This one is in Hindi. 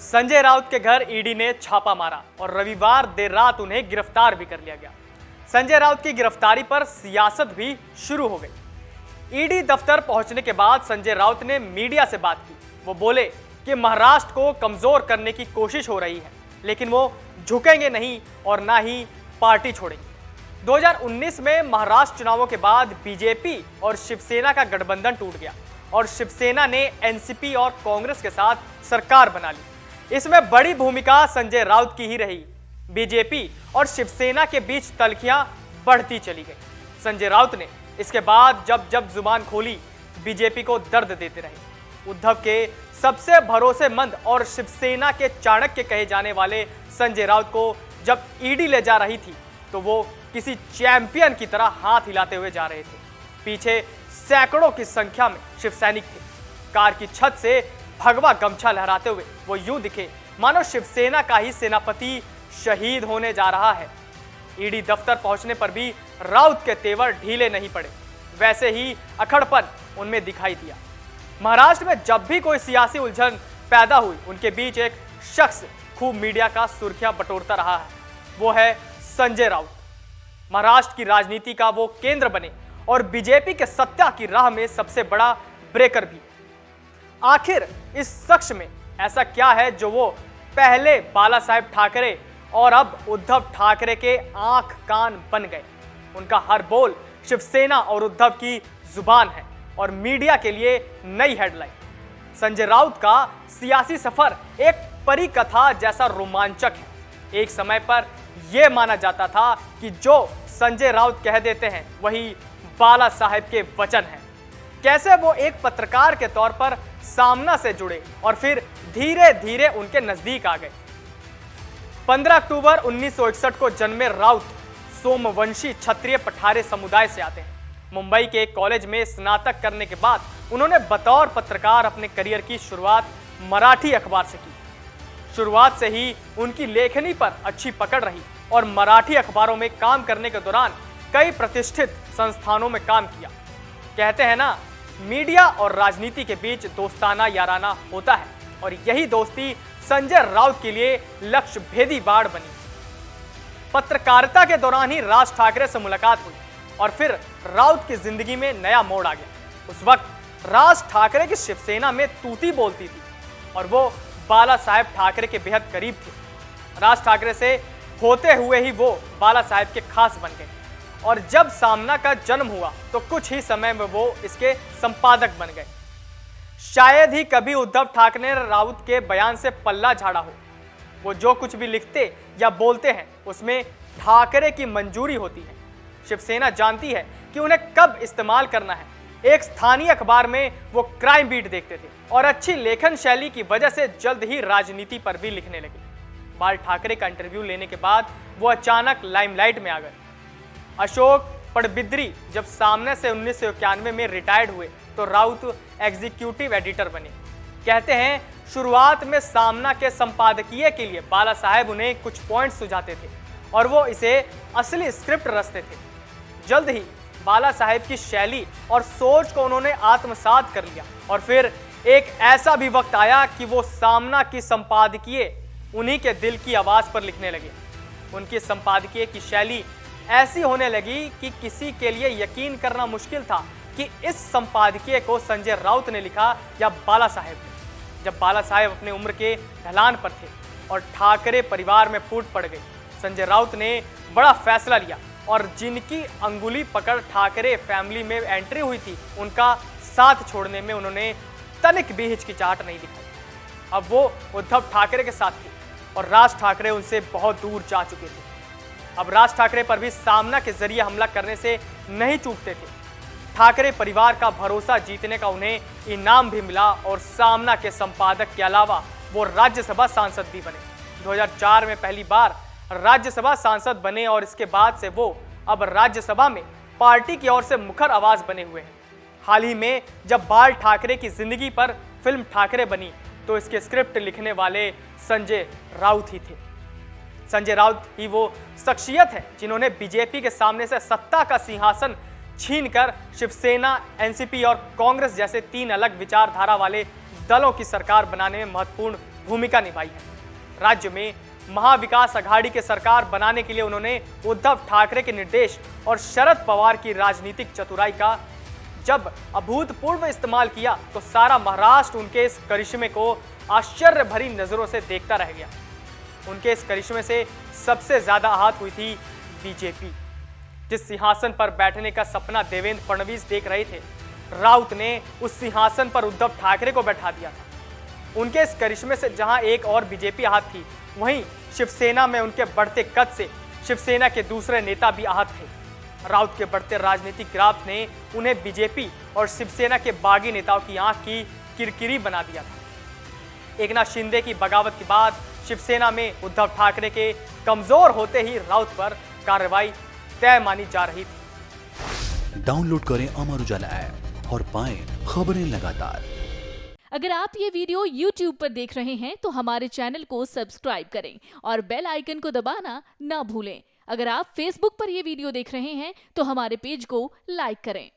संजय राउत के घर ईडी ने छापा मारा और रविवार देर रात उन्हें गिरफ्तार भी कर लिया गया। संजय राउत की गिरफ्तारी पर सियासत भी शुरू हो गई। ईडी दफ्तर पहुंचने के बाद संजय राउत ने मीडिया से बात की। वो बोले कि महाराष्ट्र को कमजोर करने की कोशिश हो रही है, लेकिन वो झुकेंगे नहीं और ना ही पार्टी छोड़ेंगे। 2019 में महाराष्ट्र चुनावों के बाद बीजेपी और शिवसेना का गठबंधन टूट गया और शिवसेना ने एनसीपी और कांग्रेस के साथ सरकार बना ली। इसमें बड़ी भूमिका संजय राउत की ही रही। बीजेपी और शिवसेना के बीच तल्खियां बढ़ती चली गई। संजय राउत ने इसके बाद जब जब जुबान खोली, बीजेपी को दर्द देते रहे। उद्धव के सबसे भरोसेमंद और शिवसेना के चाणक्य कहे जाने वाले संजय राउत को जब ईडी ले जा रही थी तो वो किसी चैंपियन की तरह हाथ हिलाते हुए जा रहे थे। पीछे सैकड़ों की संख्या में शिवसैनिक थे। कार की छत से भगवा गमछा लहराते हुए वो यूं दिखे मानो शिवसेना का ही सेनापति शहीद होने जा रहा है। ईडी दफ्तर पहुंचने पर भी राउत के तेवर ढीले नहीं पड़े। वैसे ही अखड़पन उनमें दिखाई दिया। महाराष्ट्र में जब भी कोई सियासी उलझन पैदा हुई, उनके बीच एक शख्स खूब मीडिया का सुर्खियां बटोरता रहा है। वो है संजय राउत। महाराष्ट्र की राजनीति का वो केंद्र बने और बीजेपी के सत्ता की राह में सबसे बड़ा ब्रेकर भी। आखिर इस शख्स में ऐसा क्या है जो वो पहले बाला साहेब ठाकरे और अब उद्धव ठाकरे के आंख कान बन गए। उनका हर बोल शिवसेना और उद्धव की जुबान है और मीडिया के लिए नई हेडलाइन। संजय राउत का सियासी सफर एक परी कथा जैसा रोमांचक है। एक समय पर यह माना जाता था कि जो संजय राउत कह देते हैं वही बाला साहेब के वचन हैं। कैसे वो एक पत्रकार के तौर पर सामना से जुड़े और फिर धीरे धीरे उनके नजदीक आ गए। 15 अक्टूबर 1961 को जन्मे राउत सोमवंशी क्षत्रिय पठारे समुदाय से आते हैं। मुंबई के एक कॉलेज में स्नातक करने के बाद उन्होंने बतौर पत्रकार अपने करियर की शुरुआत मराठी अखबार से की। शुरुआत से ही उनकी लेखनी पर अच्छी पकड़ रही और मराठी अखबारों में काम करने के दौरान कई प्रतिष्ठित संस्थानों में काम किया। कहते हैं ना, मीडिया और राजनीति के बीच दोस्ताना याराना होता है और यही दोस्ती संजय राउत के लिए लक्ष्य भेदी बाढ़ बनी। पत्रकारिता के दौरान ही राज ठाकरे से मुलाकात हुई और फिर राउत की जिंदगी में नया मोड़ आ गया। उस वक्त राज ठाकरे की शिवसेना में तूती बोलती थी और वो बाला साहेब ठाकरे के बेहद करीब थे। राज ठाकरे से होते हुए ही वो बाला साहेब के खास बन गए और जब सामना का जन्म हुआ तो कुछ ही समय में वो इसके संपादक बन गए। शायद ही कभी उद्धव ठाकरे ने राउत के बयान से पल्ला झाड़ा हो। वो जो कुछ भी लिखते या बोलते हैं उसमें ठाकरे की मंजूरी होती है। शिवसेना जानती है कि उन्हें कब इस्तेमाल करना है। एक स्थानीय अखबार में वो क्राइम बीट देखते थे और अच्छी लेखन शैली की वजह से जल्द ही राजनीति पर भी लिखने लगे। बाल ठाकरे का इंटरव्यू लेने के बाद वो अचानक लाइमलाइट में आ गए। अशोक पड़बिद्री जब सामने से 1991 में रिटायर्ड हुए तो राउत एग्जीक्यूटिव एडिटर बने। कहते हैं शुरुआत में सामना के संपादकीय के लिए बाला साहेब उन्हें कुछ पॉइंट्स सुझाते थे और वो इसे असली स्क्रिप्ट रचते थे। जल्द ही बाला साहेब की शैली और सोच को उन्होंने आत्मसात कर लिया और फिर एक ऐसा भी वक्त आया कि वो सामना की संपादकीय उन्हीं के दिल की आवाज पर लिखने लगे। उनकी संपादकीय की शैली ऐसी होने लगी कि किसी के लिए यकीन करना मुश्किल था कि इस संपादकीय को संजय राउत ने लिखा या बाला साहेब ने। जब बाला साहेब अपने उम्र के ढलान पर थे और ठाकरे परिवार में फूट पड़ गई, संजय राउत ने बड़ा फैसला लिया और जिनकी अंगुली पकड़ ठाकरे फैमिली में एंट्री हुई थी उनका साथ छोड़ने में उन्होंने तनिक भी हिचकिचाहट नहीं दिखाई। अब वो उद्धव ठाकरे के साथ थे और राज ठाकरे उनसे बहुत दूर जा चुके थे। अब राज ठाकरे पर भी सामना के जरिए हमला करने से नहीं चूकते थे। ठाकरे परिवार का भरोसा जीतने का उन्हें इनाम भी मिला और सामना के संपादक के अलावा वो राज्यसभा सांसद भी बने। 2004 में पहली बार राज्यसभा सांसद बने और इसके बाद से वो अब राज्यसभा में पार्टी की ओर से मुखर आवाज बने हुए हैं। हाल ही में जब बाल ठाकरे की जिंदगी पर फिल्म ठाकरे बनी तो इसके स्क्रिप्ट लिखने वाले संजय राउत ही थे। संजय राउत ही वो शख्सियत है जिन्होंने बीजेपी के सामने से सत्ता का सिंहासन छीनकर शिवसेना, एनसीपी और कांग्रेस जैसे तीन अलग विचारधारा वाले दलों की सरकार बनाने में महत्वपूर्ण भूमिका निभाई है। राज्य में महाविकास अघाड़ी के सरकार बनाने के लिए उन्होंने उद्धव ठाकरे के निर्देश और शरद पवार की राजनीतिक चतुराई का जब अभूतपूर्व इस्तेमाल किया तो सारा महाराष्ट्र उनके इस करिश्मे को आश्चर्य भरी नजरों से देखता रह गया। उनके इस करिश्मे से सबसे ज्यादा आहत हुई थी बीजेपी। जिस सिंहासन पर बैठने का सपना देवेंद्र फडणवीस देख रहे थे, राउत ने उस सिंहासन पर उद्धव ठाकरे को बैठा दिया था। उनके इस करिश्मे से जहां एक और बीजेपी आहत थी, वहीं शिवसेना में उनके बढ़ते कद से शिवसेना के दूसरे नेता भी आहत थे। राउत के बढ़ते राजनीतिक ग्राफ ने उन्हें बीजेपी और शिवसेना के बागी नेताओं की आंख की किरकिरी बना दिया था। एकनाथ शिंदे की बगावत के बाद शिवसेना में उद्धव ठाकरे के कमजोर होते ही राउत पर कार्रवाई तय मानी जा रही थी। डाउनलोड करें अमर उजाला ऐप और पाएं खबरें लगातार। अगर आप ये वीडियो YouTube पर देख रहे हैं तो हमारे चैनल को सब्सक्राइब करें और बेल आइकन को दबाना ना भूलें। अगर आप Facebook पर ये वीडियो देख रहे हैं तो हमारे पेज को लाइक करें।